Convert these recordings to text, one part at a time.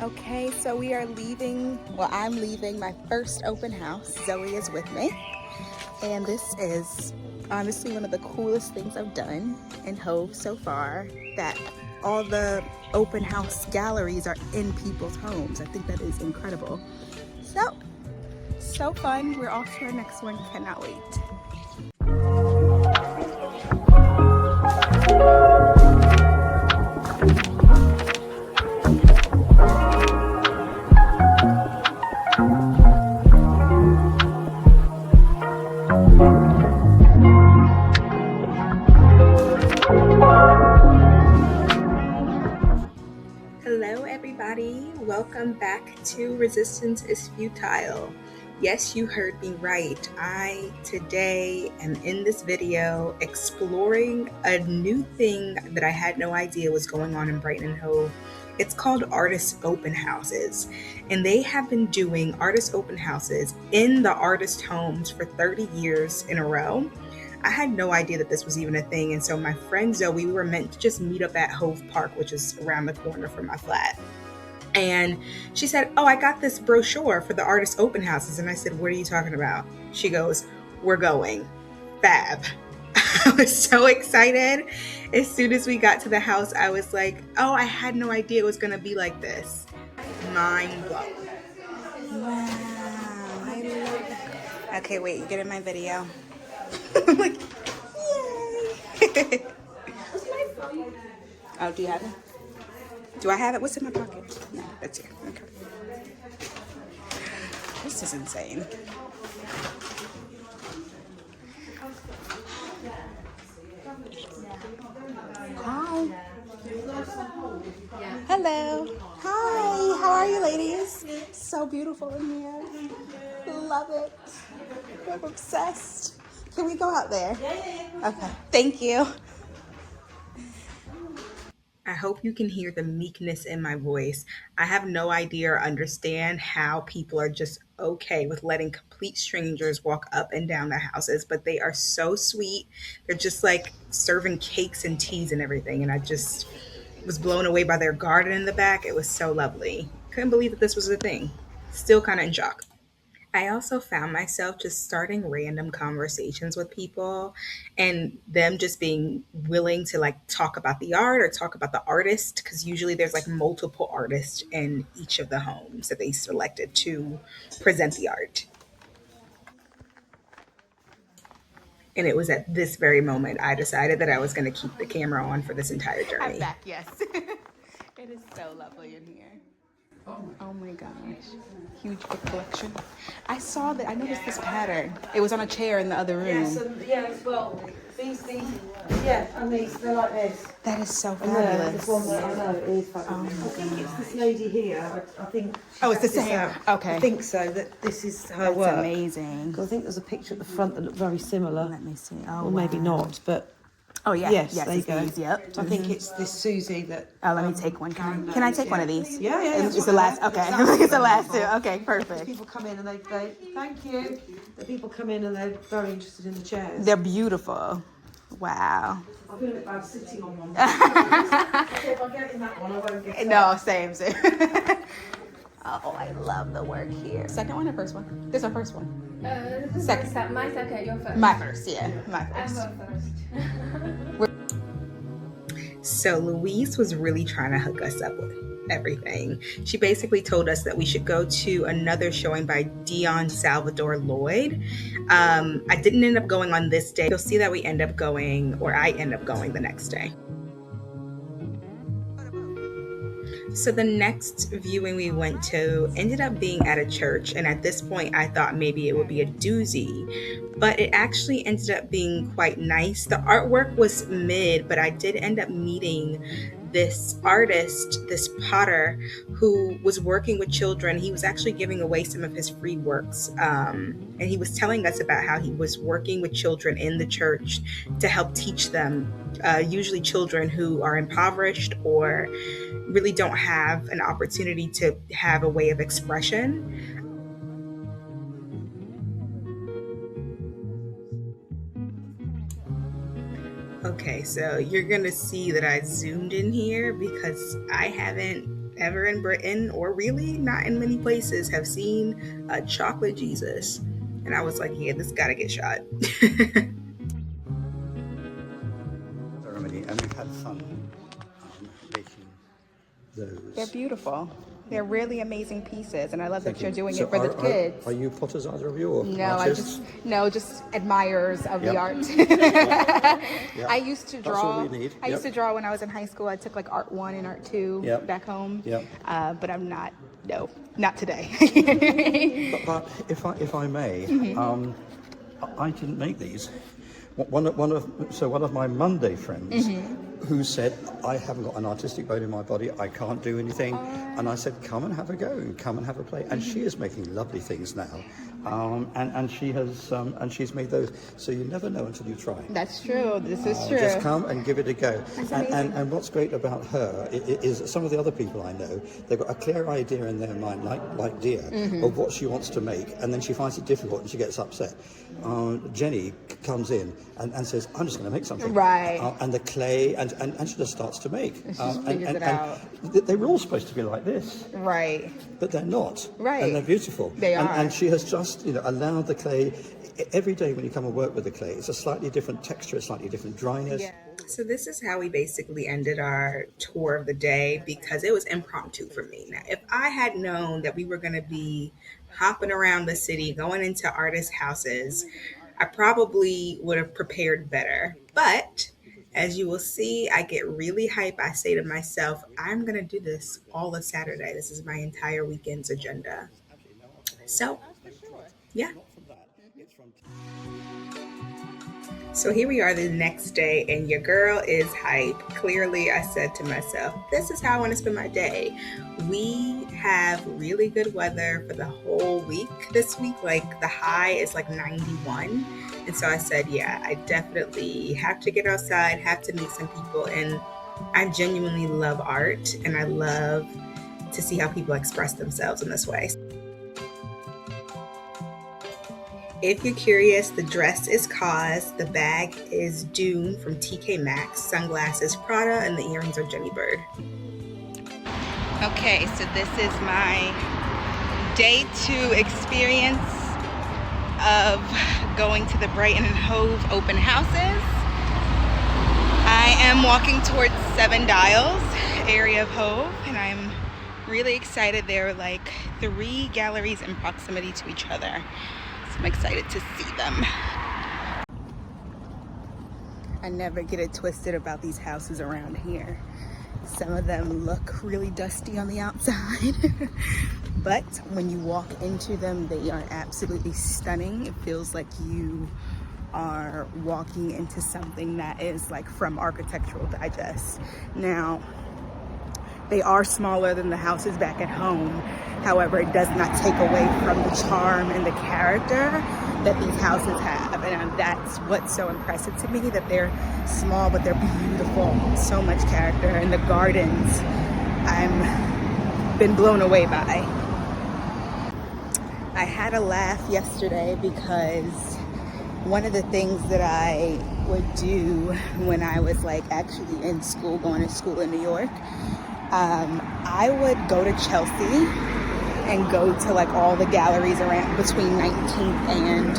Okay, so we are leaving, well, I'm leaving my first open house. Zoe is with me. And this is honestly one of the coolest things I've done in Hove so far, that all the open house galleries are in people's homes. I think that is incredible. So fun. We're off to our next one. Cannot wait. Hello everybody, welcome back to Resistance is Futile. Yes, you heard me right. I today am in this video exploring a new thing that I had no idea was going on in Brighton and Hove. It's called artist open houses, and they have been doing artist open houses in the artist homes for 30 years in a row. I had no idea that this was even a thing. And so my friend Zoe, we were meant to just meet up at Hove Park, which is around the corner from my flat. And she said, "Oh, I got this brochure for the artist open houses." And I said, "What are you talking about?" She goes, "We're going." Fab. I was so excited. As soon as we got to the house, I was like, oh, I had no idea it was going to be like this. Mind blown. Wow. I love it. Okay, wait, get in my video. I'm like, yay! Oh, do you have it? Do I have it? What's in my pocket? No, that's here. Okay. This is insane. Hi. Hello. Hi. How are you, ladies? So beautiful in here. Love it. I'm obsessed. Can we go out there? Yeah. Okay. Thank you. I hope you can hear the meekness in my voice. I have no idea or understand how people are just okay with letting complete strangers walk up and down their houses, but they are so sweet. They're just like serving cakes and teas and everything. And I just was blown away by their garden in the back. It was so lovely. Couldn't believe that this was a thing. Still kind of in shock. I also found myself just starting random conversations with people and them just being willing to like talk about the art or talk about the artist, because usually there's like multiple artists in each of the homes that they selected to present the art. And it was at this very moment I decided that I was going to keep the camera on for this entire journey. I'm back, yes. It is so lovely in here. Oh my gosh. Huge book collection. I saw that, I noticed this pattern. It was on a chair in the other room. These, and these, they're like this. That is so fabulous. This one that I know it is fabulous. Oh my I think God. it's this lady here. I think. Oh, it's the same. Okay. I think so. That this is her That's work. amazing. 'Cause I think there's a picture at the front that looked very similar. Let me see. Oh, Or maybe wow. not, but. Oh yeah. Yes, yes there you it's go. these, yep. So I think it's this Susie that. Oh, let me take one. Can I take one of these? Yeah. It's the last. Okay. It's the last two. Okay, perfect. People come in and they thank you. The people come in and they're very interested in the chairs. They're beautiful. Wow. I feel a bit bad sitting on one. So if I get in that one, I won't get No, same. Oh, I love the work here. Second one or first one? This is our first one. Second. My second, your first. My first, yeah. My I'm first. first. So Louise was really trying to hook us up with everything. She basically told us that we should go to another showing by Dion Salvador Lloyd. I didn't end up going on this day. You'll see that we end up going, or I end up going the next day. So the next viewing we went to ended up being at a church, and at this point I thought maybe it would be a doozy, but it actually ended up being quite nice. The artwork was mid, but I did end up meeting this artist, this potter, who was working with children. He was actually giving away some of his free works, and he was telling us about how he was working with children in the church to help teach them, usually children who are impoverished or really don't have an opportunity to have a way of expression. Okay, so you're gonna see that I zoomed in here because I haven't ever in Britain, or really not in many places, have seen a chocolate Jesus. And I was like, yeah, this gotta get shot. Ceremony, and we've had fun making those. They're beautiful. They're really amazing pieces, and I love that you're doing So it for the kids. Are you potters, either of you, or No, artists? just admirers of the art. Yeah. I used to draw. That's all we need. I used to draw when I was in high school. I took like Art 1 and Art 2 back home. But I'm not. No, not today. but if I may, I didn't make these. One of my Monday friends who said, I haven't got an artistic bone in my body, I can't do anything, and I said, come and have a go, and come and have a play, and she is making lovely things now, and she's made those, so you never know until you try. That's true. This is true. Just come and give it a go. And what's great about her is some of the other people I know, they've got a clear idea in their mind, like Dia, of what she wants to make, and then she finds it difficult and she gets upset. Jenny comes in and says, I'm just going to make something. Right. And the clay, and she just starts to make. She just figures it out. They were all supposed to be like this. Right. But they're not. Right. And they're beautiful. They are. And she has just, allowed the clay. Every day when you come and work with the clay, it's a slightly different texture, a slightly different dryness. Yeah. So this is how we basically ended our tour of the day, because it was impromptu for me. Now, if I had known that we were going to be hopping around the city, going into artists' houses, I probably would have prepared better. But as you will see, I get really hype. I say to myself, I'm going to do this all of Saturday. This is my entire weekend's agenda. So, yeah. So here we are the next day, and your girl is hype. Clearly, I said to myself, this is how I want to spend my day. We have really good weather for the whole week this week. Like, the high is like 91. And so I said, yeah, I definitely have to get outside, have to meet some people. And I genuinely love art, and I love to see how people express themselves in this way. If you're curious, the dress is Cause, the bag is Dune from TK Maxx, sunglasses Prada, and the earrings are Jenny Bird. Okay, so this is my day 2 experience of going to the Brighton and Hove open houses. I am walking towards 7 Dials, area of Hove, and I'm really excited. There are like 3 galleries in proximity to each other. I'm excited to see them. I never get it twisted about these houses around here. Some of them look really dusty on the outside, but when you walk into them, they are absolutely stunning. It feels like you are walking into something that is like from Architectural Digest. Now, they are smaller than the houses back at home. However, it does not take away from the charm and the character that these houses have. And that's what's so impressive to me, that they're small, but they're beautiful. So much character. And the gardens, I'm been blown away by. I had a laugh yesterday because one of the things that I would do when I was like actually in school, going to school in New York, I would go to Chelsea and go to like all the galleries around between 19th and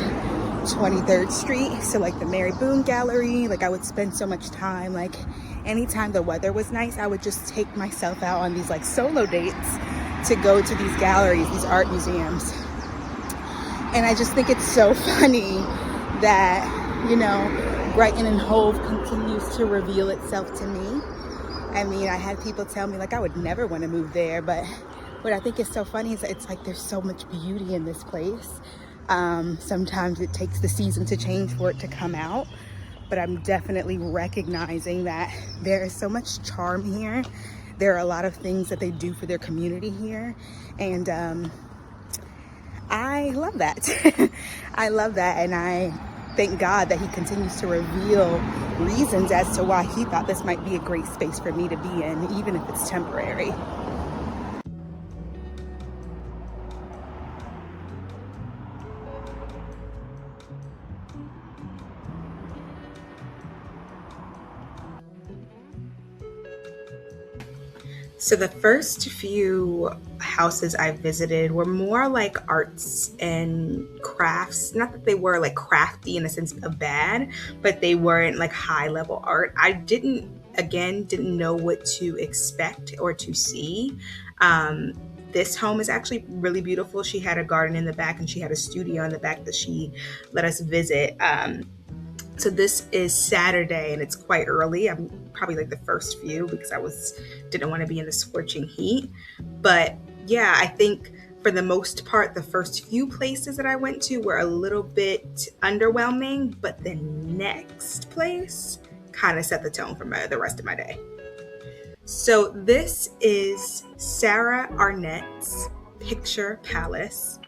23rd Street. So like the Mary Boone Gallery, like I would spend so much time, like anytime the weather was nice, I would just take myself out on these like solo dates to go to these galleries, these art museums. And I just think it's so funny that, Brighton and Hove continues to reveal itself to me. I mean, I had people tell me like I would never want to move there, but what I think is so funny is that it's like there's so much beauty in this place. Sometimes it takes the season to change for it to come out, but I'm definitely recognizing that there is so much charm here. There are a lot of things that they do for their community here, and I love that. I love that, and I thank God that he continues to reveal reasons as to why he thought this might be a great space for me to be in, even if it's temporary. So the first few houses I visited were more like arts and crafts. Not that they were like crafty in a sense of bad, but they weren't like high level art. I didn't know what to expect or to see. Um, this home is actually really beautiful. She had a garden in the back and she had a studio in the back that she let us visit. So this is Saturday and it's quite early. I'm probably like the first few because didn't want to be in the scorching heat. But yeah, I think for the most part, the first few places that I went to were a little bit underwhelming, but the next place kind of set the tone for the rest of my day. So this is Sarah Arnett's Picture Palace.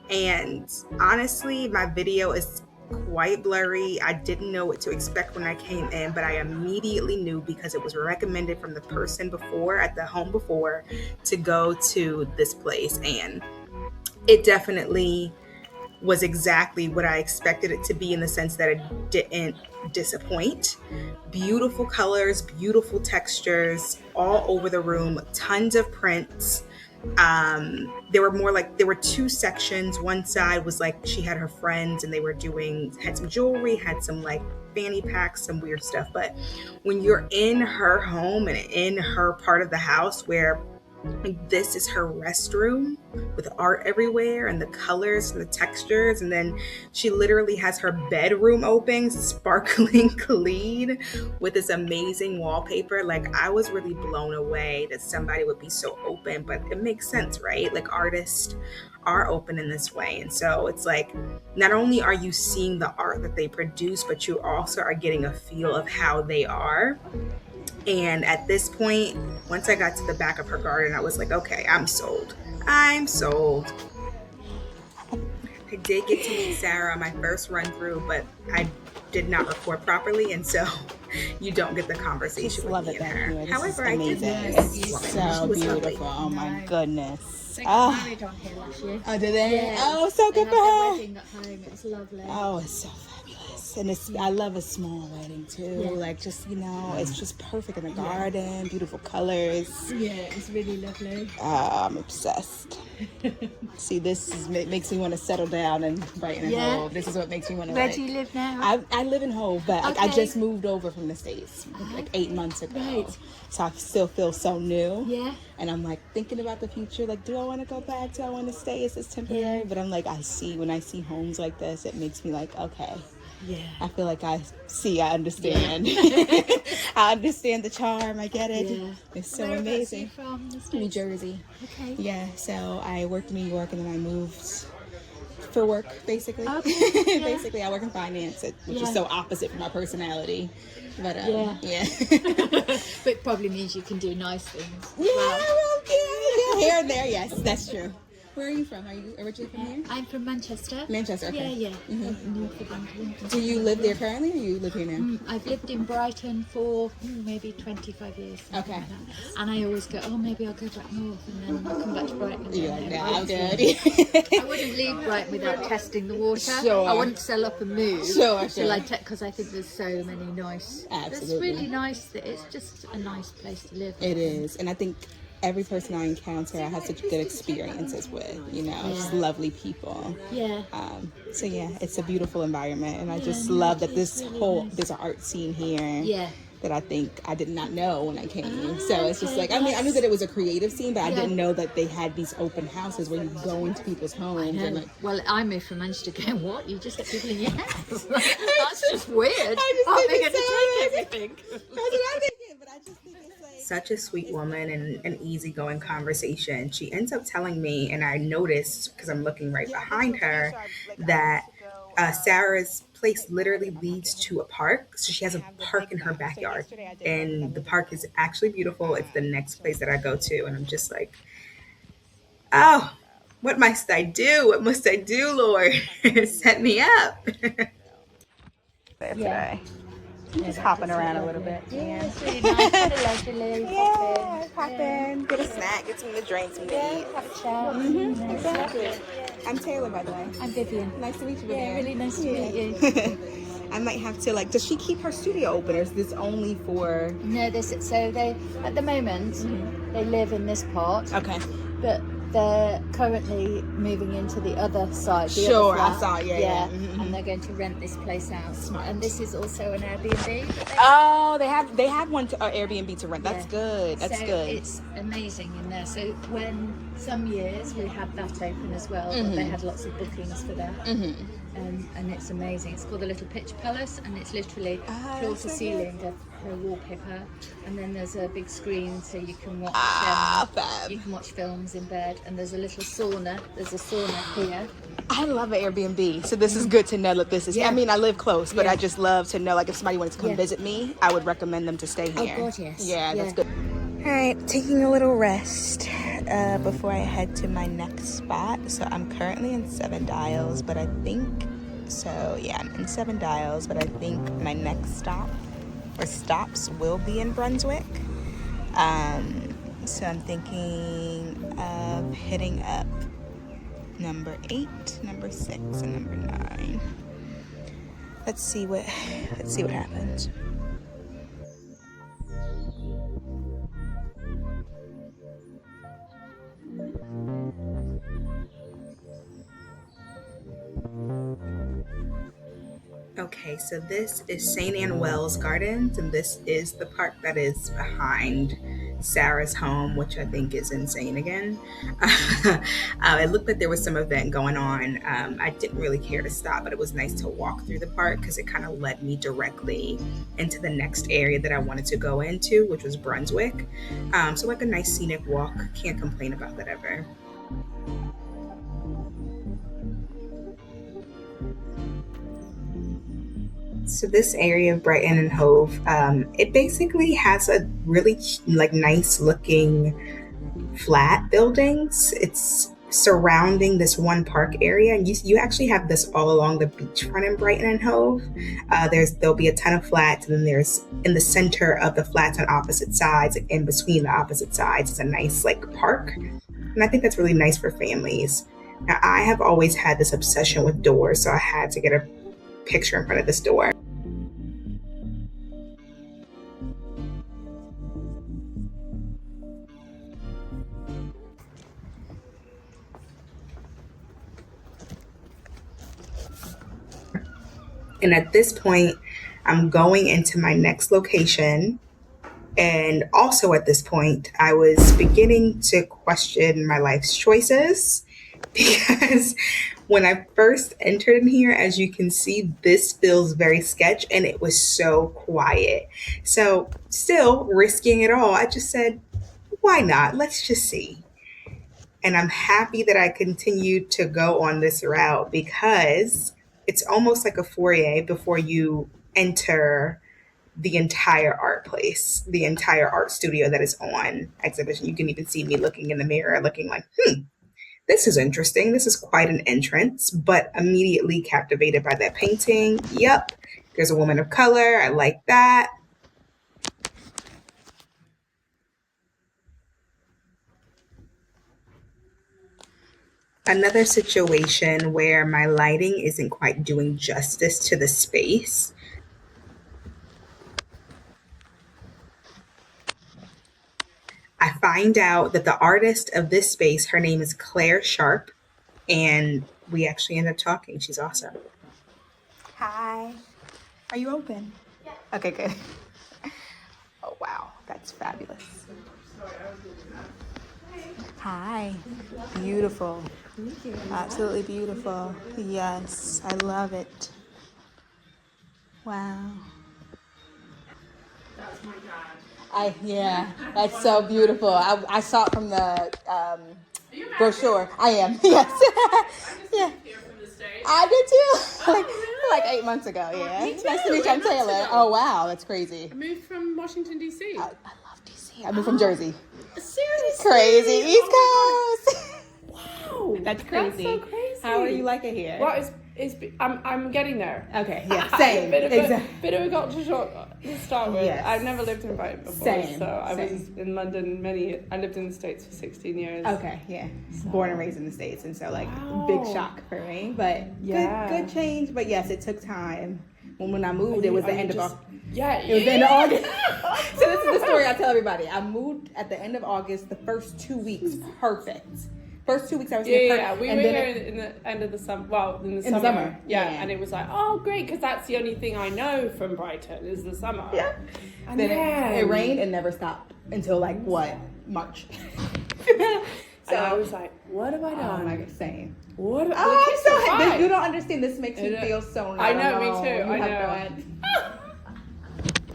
And honestly, my video is quite blurry. I didn't know what to expect when I came in, but I immediately knew because it was recommended from the person before at the home before to go to this place. And it definitely was exactly what I expected it to be in the sense that it didn't disappoint. Beautiful colors, beautiful textures all over the room, tons of prints. There were two sections. One side was like she had her friends and they were had some jewelry, had some like fanny packs, some weird stuff. But when you're in her home and in her part of the house where this is her restroom with art everywhere and the colors and the textures, and then she literally has her bedroom open, sparkling clean with this amazing wallpaper. Like, I was really blown away that somebody would be so open, but it makes sense, right? Like, artists are open in this way. And so it's like, not only are you seeing the art that they produce, but you also are getting a feel of how they are. And at this point, once I got to the back of her garden, I was like, okay, I'm sold. I'm sold. I did get to meet Sarah on my first run through, but I did not record properly, and so you don't get the conversation with me and her. However, I did. It's so beautiful. Oh my goodness. They got married on here last year. Oh, did they? Yeah. Oh, so good They for had their her. wedding at home. It was lovely. Oh, it's so fabulous. And I love a small wedding too. Yeah. Like, just, it's just perfect in the garden, beautiful colors. Yeah, it's really lovely. I'm obsessed. See, makes me want to settle down in Brighton and Hove. This is what makes me want to. Where do you live now? I live in Hove, but I just moved over from the States like 8 months ago. Right. So I still feel so new. Yeah. And I'm like thinking about the future. Like, do I want to go back? Do I want to stay? Is this temporary? Yeah. But I'm like, when I see homes like this, it makes me like, okay. Yeah. I feel like I understand. I understand the charm. I get it. Yeah. It's so amazing. Where are you from? New Jersey. Okay. Yeah. So I worked in New York and then I moved for work, basically. Okay. Yeah. Basically, I work in finance, which is so opposite from my personality. But yeah. But it probably means you can do nice things. Yeah, well, yeah, here and there. Yes, that's true. Where are you from? Are you originally from here? I'm from Manchester. Manchester, okay. Yeah. Mm-hmm. North of England. Do you live there currently, or you live here now? I've lived in Brighton for maybe 25 years. Okay. Like that. And I always go, maybe I'll go back north and then I'll come back to Brighton. You're like, nah, I'm good. I wouldn't leave Brighton without testing the water. Sure. I wouldn't sell up and move. Sure. Because I think there's so many nice. Absolutely. It's really nice. It's just a nice place to live. It is, and I think every person I encounter, I have such good experiences with. Just lovely people. Yeah. So yeah, it's a beautiful environment, and I just love that there's an art scene here. Yeah. That I think I did not know when I came. So it's just like, I knew that it was a creative scene, but I didn't know that they had these open houses where you go into people's homes. And like, well, I moved from Manchester going, what? You just let people in your house? That's just weird. I They're going just to take everything. That's what I'm thinking, but I just think it's like... Such a sweet woman and an easygoing conversation. She ends up telling me, and I noticed because I'm looking right behind her, that Sarah's place literally leads to a park. So she has a park in her backyard, and the park is actually beautiful. It's the next place that I go to, and I'm just like, oh, what must I do? What must I do, Lord? Set me up. Today. Just hopping around a little bit. Yeah, it's really nice. Yeah, pop in, get a snack, get something to drink, some to eat. Have a chat. Exactly. I'm Taylor, by the way. I'm Vivian. Nice to meet you, Vivian. Yeah, really nice to meet you. I might have to, does she keep her studio open, or is this only for... No, at the moment, they live in this part. Okay. But they're currently moving into the other side. The Sure, other I flat. saw it. Yeah. Mm-hmm. And they're going to rent this place out. And this is also an Airbnb. Oh, they have one to, Airbnb to rent. That's good. That's so good. It's amazing in there. So when some years we had that open as well, but they had lots of bookings for that. And it's amazing. It's called the Little Picture Palace, and it's literally floor to ceiling of her wallpaper. And then there's a big screen so you can watch. You can watch films in bed. And there's a little sauna. There's a sauna here. I love an Airbnb, so this is good to know that this is. I mean, I live close, but I just love to know, like, if somebody wanted to come visit me, I would recommend them to stay here. Oh God, yes. Yeah, that's good. All right, taking a little rest before I head to my next spot. So I'm currently in Seven Dials, but I think, I'm in Seven Dials, but I think my next stop or stops will be in Brunswick. So I'm thinking of hitting up number 8, number 6, and number 9. Let's see what happens. Okay, so this is St. Anne Wells Gardens, and this is the park that is behind Sarah's home, which I think is insane again. It looked like there was some event going on. I didn't really care to stop, but it was nice to walk through the park because it kind of led me directly into the next area that I wanted to go into, which was Brunswick. So like a nice scenic walk. Can't complain about that ever. So this area of Brighton and Hove, it basically has a really nice looking flat buildings. It's surrounding this one park area, and you actually have this all along the beachfront in Brighton and Hove. There'll be a ton of flats, and then there's in the center of the flats on opposite sides, in between the opposite sides, is a nice park, and I think that's really nice for families. Now, I have always had this obsession with doors, so I had to get a picture in front of this door. And at this point, I'm going into my next location. And also at this point, I was beginning to question my life's choices because when I first entered in here, as you can see, this feels very sketch and it was so quiet. So still risking it all, I just said, why not? Let's just see. And I'm happy that I continued to go on this route because it's almost like a foyer before you enter the entire art place, the entire art studio that is on exhibition. You can even see me looking in the mirror, looking like, this is interesting. This is quite an entrance, but immediately captivated by that painting. Yep, there's a woman of color. I like that. Another situation where my lighting isn't quite doing justice to the space. I find out that the artist of this space, her name is Claire Sharp, and we actually end up talking. She's awesome. Hi. Are you open? Yeah. Okay, good. Oh, wow. That's fabulous. Hi. Beautiful. Thank you. Absolutely beautiful. Yes, I love it. Wow. That's my dad. That's so beautiful. I saw it from the brochure. I am. Yes. Yeah. Here from the States. I did too. Oh, really? like 8 months ago. Yeah. Me too, Nice to meet you. I'm 8 months Taylor. ago. Oh wow, that's crazy. I moved from Washington, D.C. I love DC. I moved from Jersey. Seriously? Crazy East Coast. Wow. That's crazy. That's so crazy. How are you like it here? Well, I'm getting there. Okay. Yeah. Same. bit of Exactly. a culture shock to start with. Yes. I've never lived in Brighton before, Same, so I was same. in London I lived in the States for 16 years. Okay, yeah. Born and raised in the States, and so Wow. big shock for me, but Yeah. good change. But yes, it took time. When I moved, it was the end of Yeah, It was the end of August. So this is the story I tell everybody. I moved at the end of August. The first 2 weeks, perfect. First 2 weeks I was here. Yeah, we were here in the end of the summer. Well, in the summer. Yeah, and it was like, oh, great, because that's the only thing I know from Brighton is the summer. Yeah. And then it rained and never stopped until like what, March. So I was like, what have I done? Oh my God, same. What? I'm so happy. You don't understand. This makes me feel so nice. I know, me too. I know.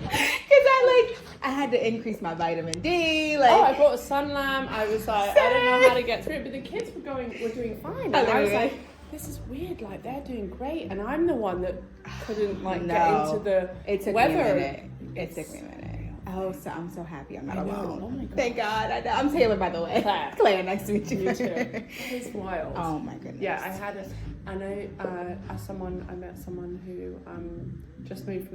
Because I had to increase my vitamin D. I bought a sun lamp. I was like, I don't know how to get through it, but the kids were doing fine. And I was like, this is weird. Like they're doing great, and I'm the one that couldn't get into the weather. It took me a minute. Oh, so I'm so happy I'm not alone. Oh my God. Thank God. I know. I'm Taylor, by the way. Claire, nice to meet you. You too. It's wild. Oh my goodness. Yeah, I met someone who just moved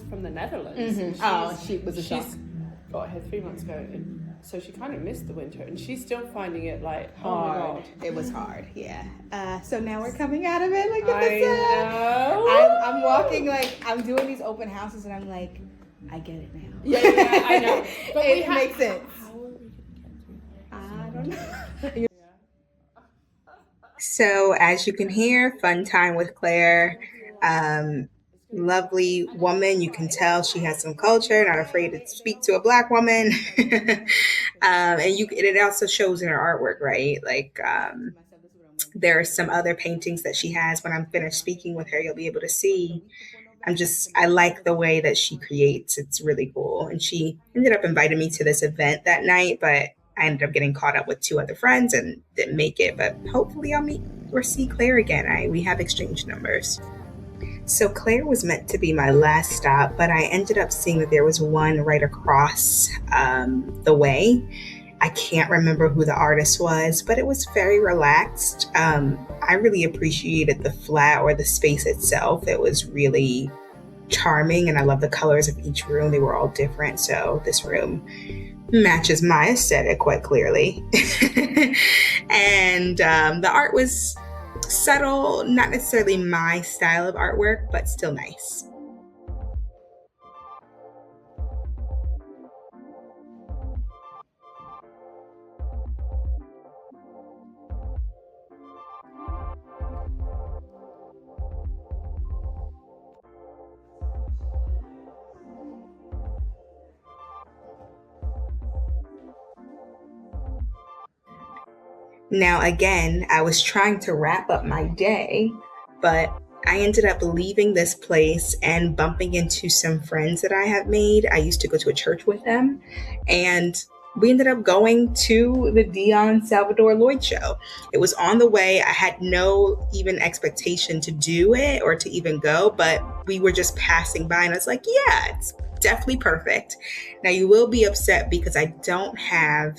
from the Netherlands. Mm-hmm. She was a shock. She's got here 3 months ago, and so she kind of missed the winter, and she's still finding it hard. Oh my God. It was hard, yeah. So now we're coming out of it. Look at I this. know. I'm walking I'm doing these open houses, and I'm like, I get it now. Yeah, I know. But it makes sense. How are we I don't know. So as you can hear, fun time with Claire. Lovely woman. You can tell she has some culture, not afraid to speak to a Black woman. And it also shows in her artwork, right? There are some other paintings that she has. When I'm finished speaking with her, you'll be able to see. I like the way that she creates. It's really cool. And she ended up inviting me to this event that night, but I ended up getting caught up with 2 other friends and didn't make it. But hopefully I'll meet or see Claire again. We have exchanged numbers. So Claire was meant to be my last stop, but I ended up seeing that there was one right across the way. I can't remember who the artist was, but it was very relaxed. I really appreciated the flat or the space itself. It was really charming, and I love the colors of each room. They were all different, so this room matches my aesthetic quite clearly. And the art was subtle, not necessarily my style of artwork, but still nice. Now, again, I was trying to wrap up my day, but I ended up leaving this place and bumping into some friends that I have made. I used to go to a church with them, and we ended up going to the Dion Salvador Lloyd show. It was on the way. I had no even expectation to do it or to even go, but we were just passing by, and I was like, yeah, it's definitely perfect. Now, you will be upset because I don't have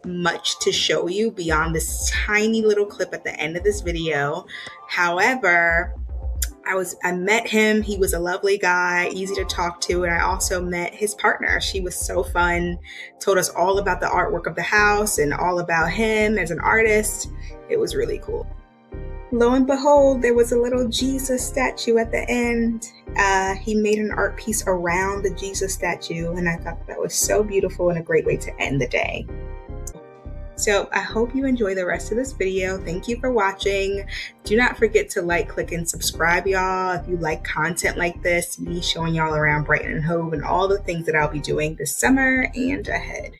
much to show you beyond this tiny little clip at the end of this video. However, I met him. He was a lovely guy, easy to talk to, and I also met his partner. She was so fun, told us all about the artwork of the house and all about him as an artist. It was really cool. Lo and behold, there was a little Jesus statue at the end. He made an art piece around the Jesus statue, and I thought that was so beautiful and a great way to end the day. So I hope you enjoy the rest of this video. Thank you for watching. Do not forget to like, click, and subscribe, y'all. If you like content like this, me showing y'all around Brighton and Hove and all the things that I'll be doing this summer and ahead.